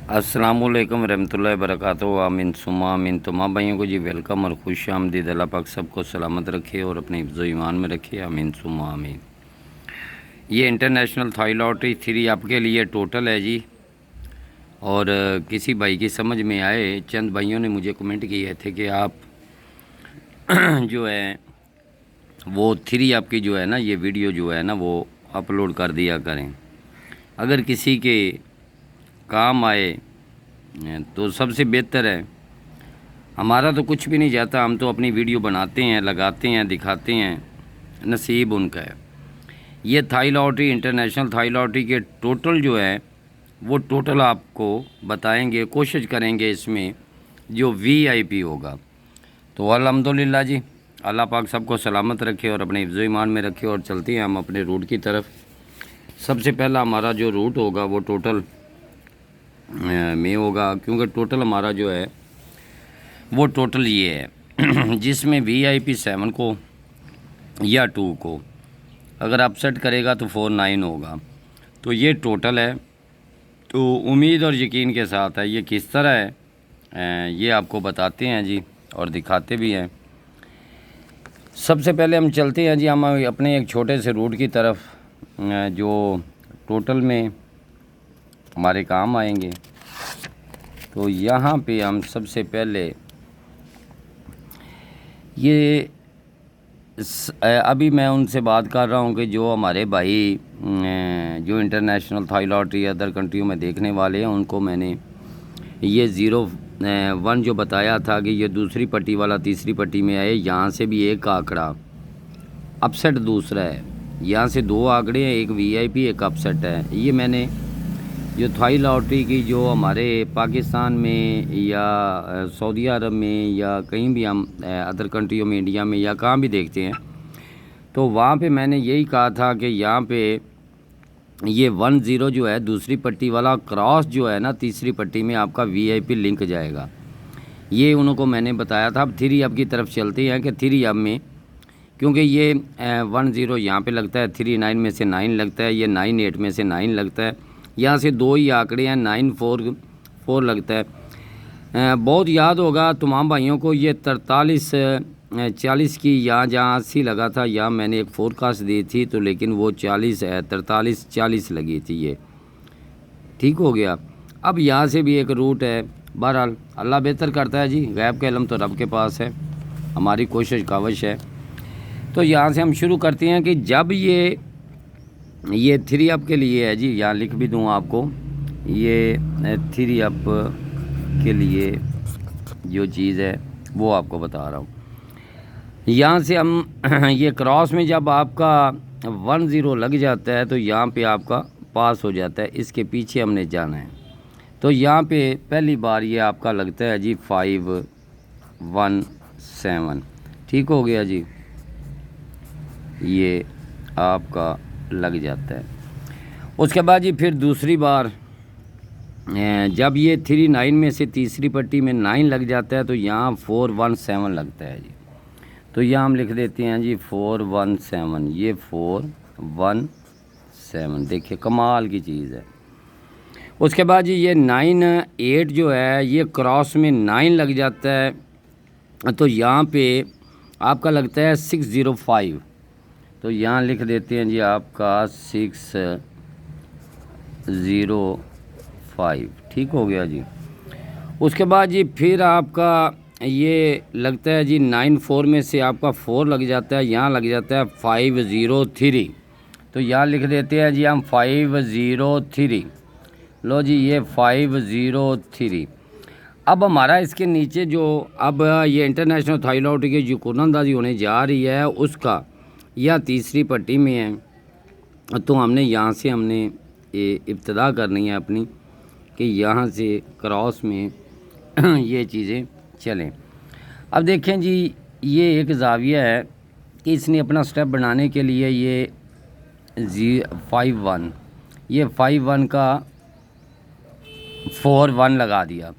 अस्सलामुअलैकुम रहमतुल्लाहि वबरकातुहू। आमीन सुम्मा आमीन। तो माँ भाइयों को जी वेलकम और खुश आमदीद। अल्लाह पाक सबको सलामत रखे और अपने हिफ्ज़ ईमान में रखे। आमीन सुम्मा आमीन। ये इंटरनेशनल थाई लॉटरी 3 आपके लिए टोटल है जी। और किसी भाई की समझ में आए, चंद भाइयों ने मुझे कमेंट किए थे कि आप जो है वो 3 आपकी जो है ना, ये वीडियो जो है ना वो अपलोड कर दिया करें। अगर किसी के काम आए तो सबसे बेहतर है। हमारा तो कुछ भी नहीं जाता, हम तो अपनी वीडियो बनाते हैं, लगाते हैं, दिखाते हैं, नसीब उनका है। ये Thai lottery, international Thai lottery के टोटल जो है वो टोटल आपको बताएंगे, कोशिश करेंगे इसमें जो वीआईपी होगा। तो अल्हम्दुलिल्लाह जी, अल्लाह पाक सबको सलामत रखे और अपने हिफ्ज़ ईमान में रखे। और चलते हैं हम अपने रूट की तरफ। सबसे पहला हमारा जो रूट होगा वो टोटल में होगा, क्योंकि टोटल हमारा जो है वो टोटल ये है जिसमें वीआईपी 7 को या 2 को अगर अपसेट करेगा तो 4 9 होगा। तो ये टोटल है। तो उम्मीद और यकीन के साथ है। ये किस तरह है ये आपको बताते हैं जी और दिखाते भी हैं। सबसे पहले हम चलते हैं जी, हम अपने एक छोटे से रूट की तरफ जो टोटल में हमारे काम आएंगे। तो यहाँ पे हम सबसे पहले ये अभी मैं उनसे बात कर रहा हूँ कि जो हमारे भाई जो इंटरनेशनल थाई लॉटरी अदर कंट्रियों में देखने वाले हैं, उनको मैंने ये 0-1 जो बताया था कि ये दूसरी पट्टी वाला तीसरी पट्टी में आए। यहाँ से भी एक आंकड़ा अपसेट दूसरा है, यहाँ से 2 आंकड़े हैं, एक वीआईपी एक अपसेट है। ये मैंने जो थाई लॉटरी की जो हमारे पाकिस्तान में या सऊदी अरब में या कहीं भी हम अदर कंट्रियों में, इंडिया में या कहाँ भी देखते हैं, तो वहाँ पे मैंने यही कहा था कि यहाँ पे ये 1-0 जो है दूसरी पट्टी वाला क्रॉस जो है ना तीसरी पट्टी में आपका वीआईपी लिंक जाएगा। ये उनको मैंने बताया था। अब 3 अब की तरफ चलते हैं कि 3 अब में, क्योंकि ये 1-0 यहाँ पे लगता है, 3 9 में से 9 लगता है, ये 9 8 में से 9 लगता है, यहाँ से 2 ही आंकड़े हैं, 9 4 लगता है। बहुत याद होगा तमाम भाइयों को, ये 43 40 की यहाँ जहाँ 80 लगा था, यहाँ मैंने एक फोरकास्ट दी थी, तो लेकिन वो 40 है, 43 40 लगी थी। ये ठीक हो गया। अब यहाँ से भी एक रूट है। बहरहाल अल्लाह बेहतर करता है जी, गैब का इल्म तो रब के पास है, हमारी कोशिश काविश है। तो यहाँ से हम शुरू करते हैं कि जब ये 3 अप के लिए है जी, यहाँ लिख भी दूँ आपको, ये 3 अप के लिए जो चीज़ है वो आपको बता रहा हूँ। यहाँ से हम ये क्रॉस में जब आपका 1-0 लग जाता है तो यहाँ पे आपका पास हो जाता है, इसके पीछे हमने जाना है। तो यहाँ पे पहली बार ये आपका लगता है जी 5-1-7, ठीक हो गया जी, ये आपका लग जाता है। उसके बाद जी फिर दूसरी बार जब ये 3 9 में से तीसरी पट्टी में 9 लग जाता है तो यहाँ 4-1-7 लगता है जी। तो यहाँ हम लिख देते हैं जी 4-1-7, ये 4-1-7, देखिए कमाल की चीज़ है। उसके बाद जी ये 9-8 जो है ये क्रॉस में 9 लग जाता है, तो यहाँ पे आपका लगता है 6-0-5। तो यहाँ लिख देते हैं जी आपका 6-0-5, ठीक हो गया जी। उसके बाद जी फिर आपका ये लगता है जी 9-4 में से आपका 4 लग जाता है, यहाँ लग जाता है 5-0-3। तो यहाँ लिख देते हैं जी हम 5-0-3। लो जी ये 5-0-3। अब हमारा इसके नीचे जो अब ये इंटरनेशनल थाई लॉटरी की जो कुरअंदाजी होने जा रही है उसका या तीसरी पट्टी में है, तो हमने यहाँ से हमने इब्तदा करनी है अपनी कि यहाँ से क्रॉस में ये चीज़ें चलें। अब देखें जी ये एक ज़ाविया है कि इसने अपना स्टेप बनाने के लिए ये 5-1, ये 5-1 का 4-1 लगा दिया।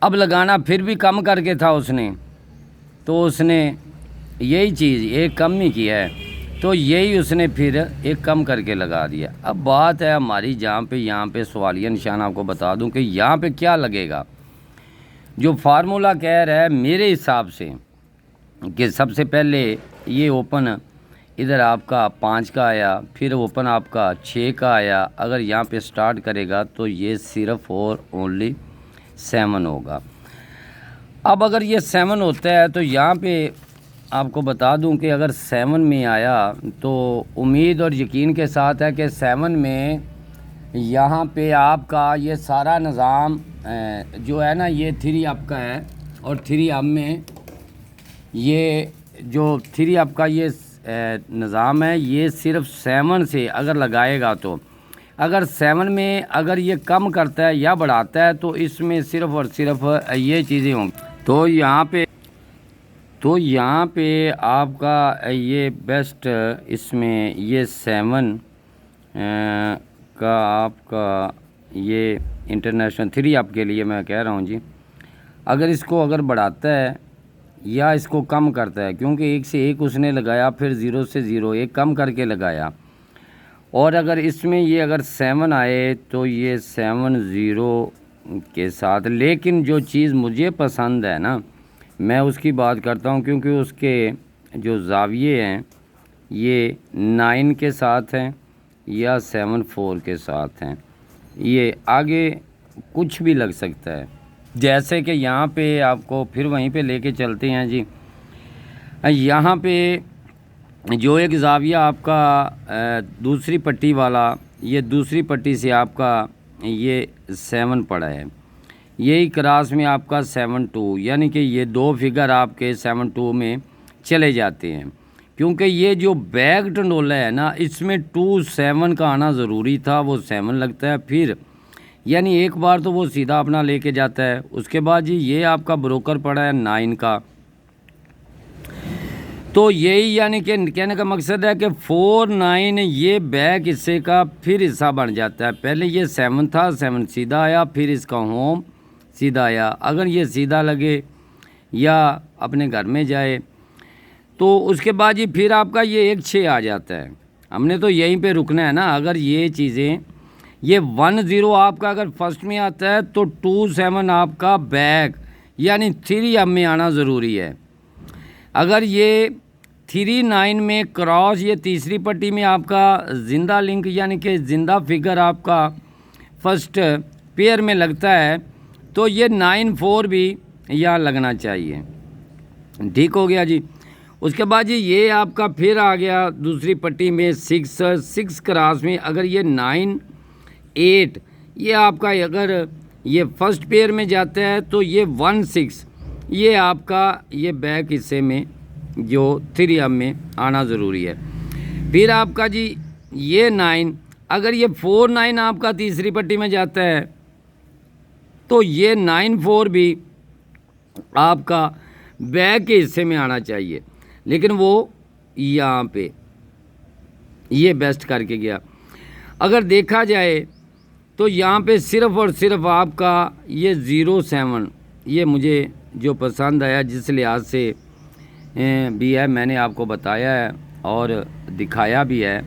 अब लगाना फिर भी कम करके था उसने, तो उसने यही चीज़ एक कम ही किया है, तो यही उसने फिर एक कम करके लगा दिया। अब बात है हमारी जहाँ पे यहाँ पे सवालिया निशान आपको बता दूं कि यहाँ पे क्या लगेगा। जो फार्मूला कह रहा है मेरे हिसाब से कि सबसे पहले ये ओपन इधर आपका 5 का आया, फिर ओपन आपका 6 का आया। अगर यहाँ पे स्टार्ट करेगा तो ये सिर्फ और ओनली 7 होगा। अब अगर ये 7 होता है तो यहाँ पे आपको बता दूं कि अगर 7 में आया तो उम्मीद और यकीन के साथ है कि 7 में यहाँ पे आपका ये सारा निज़ाम जो है ना, ये 3 आपका है और 3 अब में ये जो 3 आपका ये निज़ाम है, ये सिर्फ 7 से अगर लगाएगा तो अगर 7 में अगर ये कम करता है या बढ़ाता है तो इसमें सिर्फ और सिर्फ ये चीज़ें होंगी। तो यहाँ पे आपका ये बेस्ट इसमें ये 7 का आपका ये इंटरनेशनल 3 आपके लिए मैं कह रहा हूँ जी। अगर इसको अगर बढ़ाता है या इसको कम करता है, क्योंकि 1 से 1 उसने लगाया, फिर 0 से 0 एक कम करके लगाया, और अगर इसमें ये अगर 7 आए तो ये 7 0 के साथ। लेकिन जो चीज़ मुझे पसंद है ना, मैं उसकी बात करता हूँ, क्योंकि उसके जो ज़ाविये हैं ये 9 के साथ हैं या 7 4 के साथ हैं। ये आगे कुछ भी लग सकता है। जैसे कि यहाँ पे आपको फिर वहीं पे लेके चलते हैं जी। यहाँ पे जो एक ज़ाविया आपका दूसरी पट्टी वाला, ये दूसरी पट्टी से आपका ये 7 पड़ा है, यही क्रॉस में आपका 7 2, यानी कि ये 2 फिगर आपके 7 2 में चले जाते हैं। क्योंकि ये जो बैक टंडोला है ना, इसमें 2 7 का आना ज़रूरी था, वो 7 लगता है फिर, यानी एक बार तो वो सीधा अपना लेके जाता है। उसके बाद जी ये आपका ब्रोकर पड़ा है 9 का। तो यही यानी कि कहने का मकसद है कि 4 9 ये बैक हिस्से का फिर हिस्सा बन जाता है। पहले ये 7 था, 7 सीधा आया, फिर इसका होम सीधा आया। अगर ये सीधा लगे या अपने घर में जाए तो उसके बाद जी फिर आपका ये 1 6 आ जाता है। हमने तो यहीं पे रुकना है ना। अगर ये चीज़ें ये 1 0 आपका अगर फर्स्ट में आता है तो 2 7 आपका बैक यानी 3 अब में आना ज़रूरी है। अगर ये 3 9 में क्रॉस ये तीसरी पट्टी में आपका जिंदा लिंक यानी कि जिंदा फिगर आपका फर्स्ट पेयर में लगता है तो ये 9 4 भी यहाँ लगना चाहिए। ठीक हो गया जी। उसके बाद जी ये आपका फिर आ गया दूसरी पट्टी में 6 क्रॉस में अगर ये 9 8 ये आपका अगर ये फर्स्ट पेयर में जाता है तो ये 1 6 ये आपका ये बैक हिस्से में जो 3 अब में आना ज़रूरी है। फिर आपका जी ये 9 अगर ये 4 9 आपका तीसरी पट्टी में जाता है तो ये 9 4 भी आपका बैक के हिस्से में आना चाहिए। लेकिन वो यहाँ पे ये बेस्ट करके गया। अगर देखा जाए तो यहाँ पे सिर्फ़ और सिर्फ आपका ये 0 7 ये मुझे जो पसंद आया, जिस लिहाज से भी है मैंने आपको बताया है और दिखाया भी है।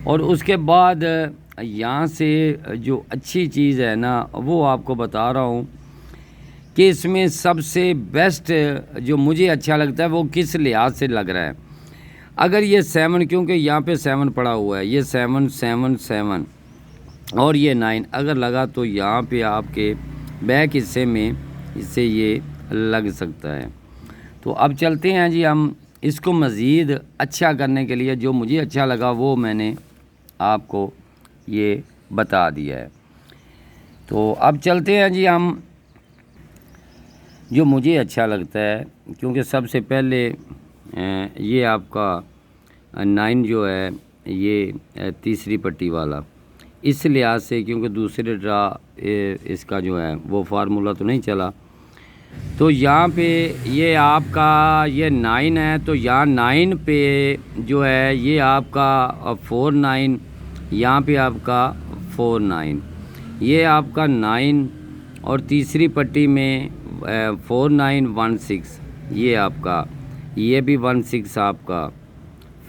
और उसके बाद यहाँ से जो अच्छी चीज़ है ना वो आपको बता रहा हूँ कि इसमें सबसे बेस्ट जो मुझे अच्छा लगता है वो किस लिहाज से लग रहा है। अगर ये 7 क्योंकि यहाँ पे 7 पड़ा हुआ है, ये 7 7 7 और ये 9 अगर लगा तो यहाँ पे आपके बैक हिस्से में इससे ये लग सकता है। तो अब चलते हैं जी हम इसको मज़ीद अच्छा करने के लिए जो मुझे अच्छा लगा वो मैंने आपको ये बता दिया है। तो अब चलते हैं जी हम जो मुझे अच्छा लगता है, क्योंकि सबसे पहले ये आपका 9 जो है ये तीसरी पट्टी वाला, इस लिहाज से क्योंकि दूसरे ड्रा इसका जो है वो फार्मूला तो नहीं चला। तो यहाँ पे ये आपका ये 9 है तो यहाँ 9 पे जो है ये आपका 4 9 यहाँ पे आपका 4 9 ये आपका 9 और तीसरी पट्टी में 4 9 1 6 ये आपका ये भी 1 6 आपका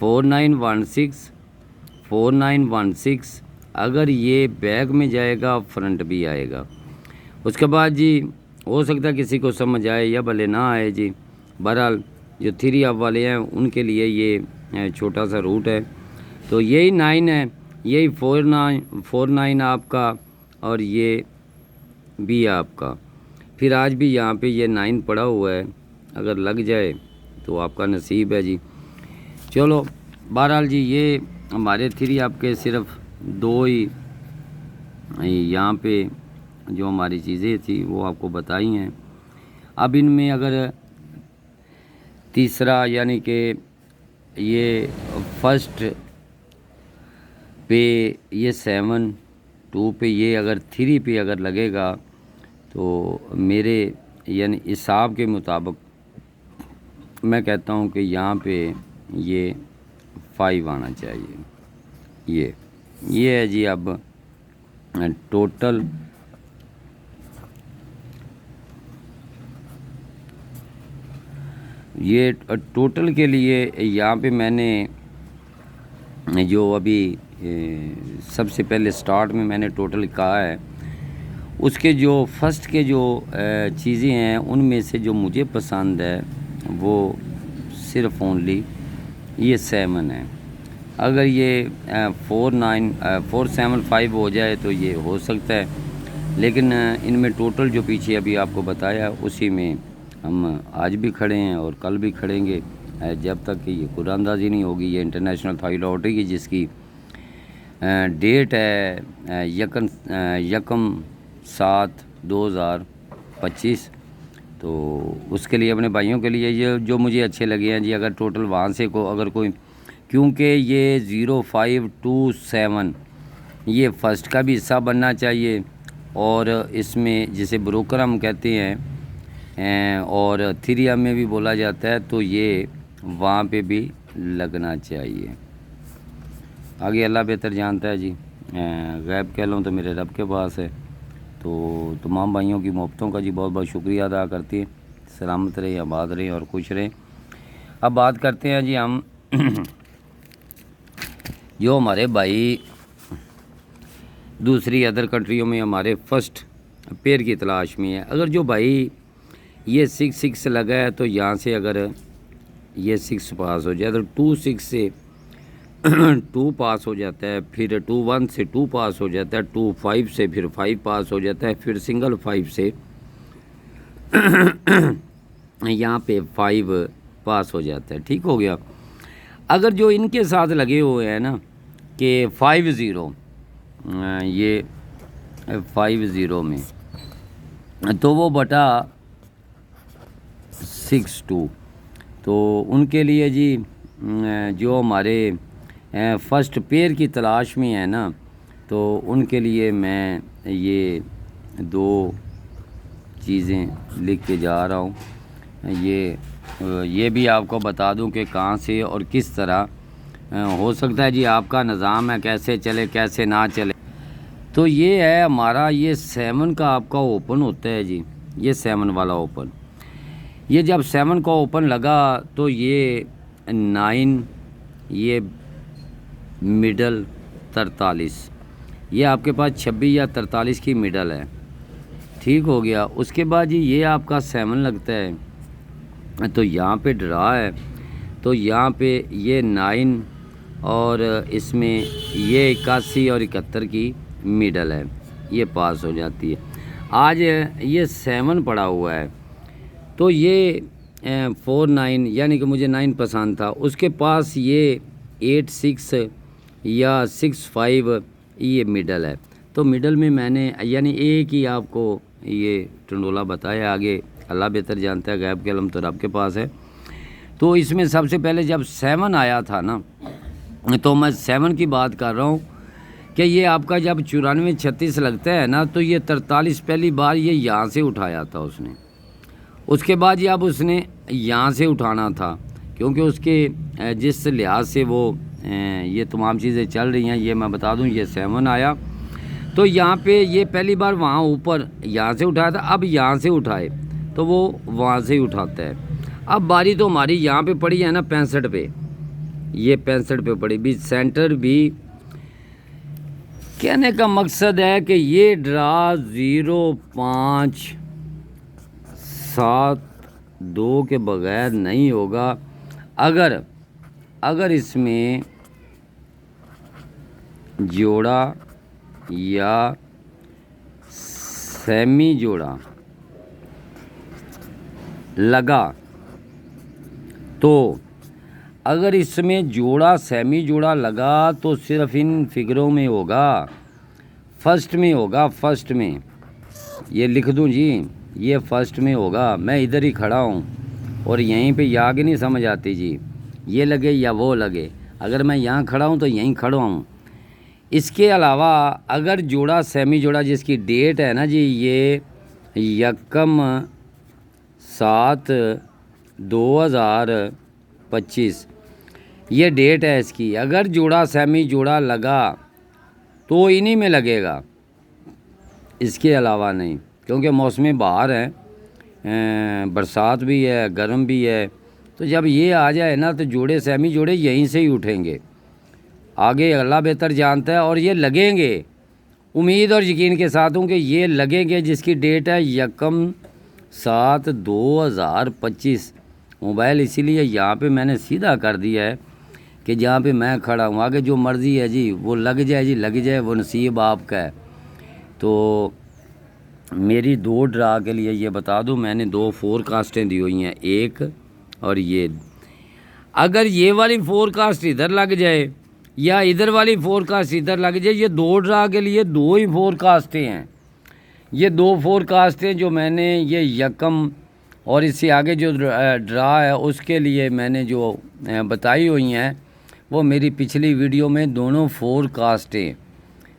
4916 अगर ये बैक में जाएगा फ्रंट भी आएगा। उसके बाद जी हो सकता है किसी को समझ आए या भले ना आए जी। बहरहाल जो 3 अप वाले हैं उनके लिए ये छोटा सा रूट है। तो यही 9 है, यही 49 आपका और ये भी आपका। फिर आज भी यहाँ पे ये 9 पड़ा हुआ है, अगर लग जाए तो आपका नसीब है जी। चलो बहरहाल जी ये हमारे 3 आपके सिर्फ 2 ही यहाँ पे जो हमारी चीज़ें थी वो आपको बताई हैं। अब इनमें अगर तीसरा यानी कि ये फर्स्ट पे ये 7 2 पे ये अगर 3 पे अगर लगेगा तो मेरे यानी हिसाब के मुताबिक मैं कहता हूँ कि यहाँ पे ये 5 आना चाहिए। ये है जी। अब टोटल ये टोटल के लिए यहाँ पे मैंने जो अभी सबसे पहले स्टार्ट में मैंने टोटल कहा है, उसके जो फर्स्ट के जो चीज़ें हैं उनमें से जो मुझे पसंद है वो सिर्फ ओनली ये 7 है। अगर ये 475 हो जाए तो ये हो सकता है, लेकिन इनमें टोटल जो पीछे अभी आपको बताया उसी में हम आज भी खड़े हैं और कल भी खड़ेंगे जब तक कि ये कुरानंदाजी नहीं होगी। ये इंटरनेशनल थाई लॉटरी की जिसकी डेट है 1/7/2025। तो उसके लिए अपने भाइयों के लिए ये जो मुझे अच्छे लगे हैं जी, अगर टोटल वहाँ से को अगर कोई, क्योंकि ये 0527 ये फर्स्ट का भी हिस्सा बनना चाहिए और इसमें जिसे ब्रोकर हम कहते हैं और 3 में भी बोला जाता है, तो ये वहाँ पे भी लगना चाहिए। आगे अल्लाह बेहतर जानता है जी। गैब कह लूँ तो मेरे रब के पास है। तो तमाम भाइयों की मोहब्बतों का जी बहुत बहुत शुक्रिया अदा करती है। सलामत रहे, आबाद रहे और खुश रहें। अब बात करते हैं जी हम जो हमारे भाई दूसरी अदर कंट्रियों में हमारे फर्स्ट पेयर की तलाश में है। अगर जो भाई ये 6 लगा है तो यहाँ से अगर ये 6 पास हो जाए तो 2 से 2 पास हो जाता है, फिर 2 से 2 पास हो जाता है, 2 से फिर 5 पास हो जाता है, फिर सिंगल 5 से यहाँ पे 5 पास हो जाता है। ठीक हो गया। अगर जो इनके साथ लगे हुए हैं ना कि 50 ये 50 में तो वो बटा 62, तो उनके लिए जी जो हमारे फर्स्ट पेयर की तलाश में है ना, तो उनके लिए मैं ये 2 चीज़ें लिख के जा रहा हूँ। ये भी आपको बता दूं कि कहाँ से और किस तरह हो सकता है जी आपका निज़ाम है कैसे चले कैसे ना चले। तो ये है हमारा ये 7 का आपका ओपन होता है जी, ये 7 वाला ओपन। ये जब 7 का ओपन लगा तो ये 9 ये मिडल 43, ये आपके पास 26 या 43 की मिडल है। ठीक हो गया। उसके बाद जी ये आपका 7 लगता है तो यहाँ पे ड्रा है, तो यहाँ पे ये 9 और इसमें ये 81 और 71 की मिडल है, ये पास हो जाती है। आज ये 7 पड़ा हुआ है तो ये 49 यानी कि मुझे 9 पसंद था, उसके पास ये 86 या 65 ये मिडल है। तो मिडल में मैंने यानी एक ही आपको ये टंडोला बताया, आगे अल्लाह बेहतर जानता है, गैब के अलम तो रब के पास है। तो इसमें सबसे पहले जब 7 आया था ना, तो मैं 7 की बात कर रहा हूँ कि ये आपका जब 94 36 लगता है ना, तो ये 43 पहली बार ये यहाँ से उठाया था उसने। उसके बाद ये अब उसने यहाँ से उठाना था, क्योंकि उसके जिस लिहाज से वो ये तमाम चीज़ें चल रही हैं, ये मैं बता दूं ये 7 आया तो यहाँ पे ये पहली बार वहाँ ऊपर यहाँ से उठाया था, अब यहाँ से उठाए तो वो वहाँ से ही उठाता है। अब बारी तो हमारी यहाँ पे पड़ी है ना 65 पे, ये 65 पे पड़ी भी। सेंटर भी, कहने का मकसद है कि ये ड्रा 0572 के बगैर नहीं होगा। अगर इसमें जोड़ा या सेमी जोड़ा लगा तो अगर इसमें जोड़ा सेमी जोड़ा लगा तो सिर्फ इन फिगरों में होगा, फर्स्ट में होगा। फर्स्ट में ये लिख दूं जी, ये फर्स्ट में होगा। मैं इधर ही खड़ा हूँ और यहीं पे आगे नहीं समझ आती जी, ये लगे या वो लगे। अगर मैं यहाँ खड़ा हूँ तो यहीं खड़ा हूँ। इसके अलावा अगर जोड़ा सेमी जोड़ा जिसकी डेट है ना जी, ये 1/7/2025 ये डेट है इसकी। अगर जोड़ा सेमी जोड़ा लगा तो इन्हीं में लगेगा, इसके अलावा नहीं, क्योंकि मौसम बहार है, बरसात भी है, गर्म भी है। तो जब ये आ जाए ना तो जोड़े सेमी जोड़े यहीं से ही उठेंगे। आगे अल्लाह बेहतर जानता है। और ये लगेंगे, उम्मीद और यकीन के साथ हूँ कि ये लगेंगे जिसकी डेट है 1/7/2025। मोबाइल इसीलिए यहाँ पे मैंने सीधा कर दिया है कि जहाँ पे मैं खड़ा हूँ, आगे जो मर्ज़ी है जी वो लग जाए जी, लग जाए, वो नसीब आपका है। तो मेरी 2 ड्रा के लिए ये बता दूँ, मैंने 2 फोरकास्टें दी हुई हैं, एक और ये। अगर ये वाली फोरकास्ट इधर लग जाए या इधर वाली फोरकास्ट इधर लग जाए, ये 2 ड्रा के लिए 2 ही फोरकास्टें हैं। ये 2 फोरकास्टें जो मैंने ये यकम और इससे आगे जो ड्रा है उसके लिए मैंने जो बताई हुई हैं, वो मेरी पिछली वीडियो में दोनों फोरकास्टें,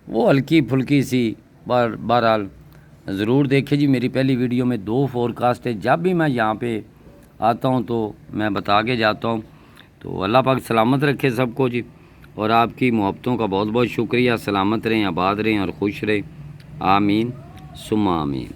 वो हल्की फुल्की सी बहरहाल ज़रूर देखें जी। मेरी पहली वीडियो में 2 फोरकास्टें, जब भी मैं यहाँ पे आता हूँ तो मैं बता के जाता हूँ। तो अल्लाह पाक सलामत रखे सबको जी, और आपकी मोहब्बतों का बहुत बहुत शुक्रिया। सलामत रहें, आबाद रहें और खुश रहें। आमीन सुम्मा आमीन।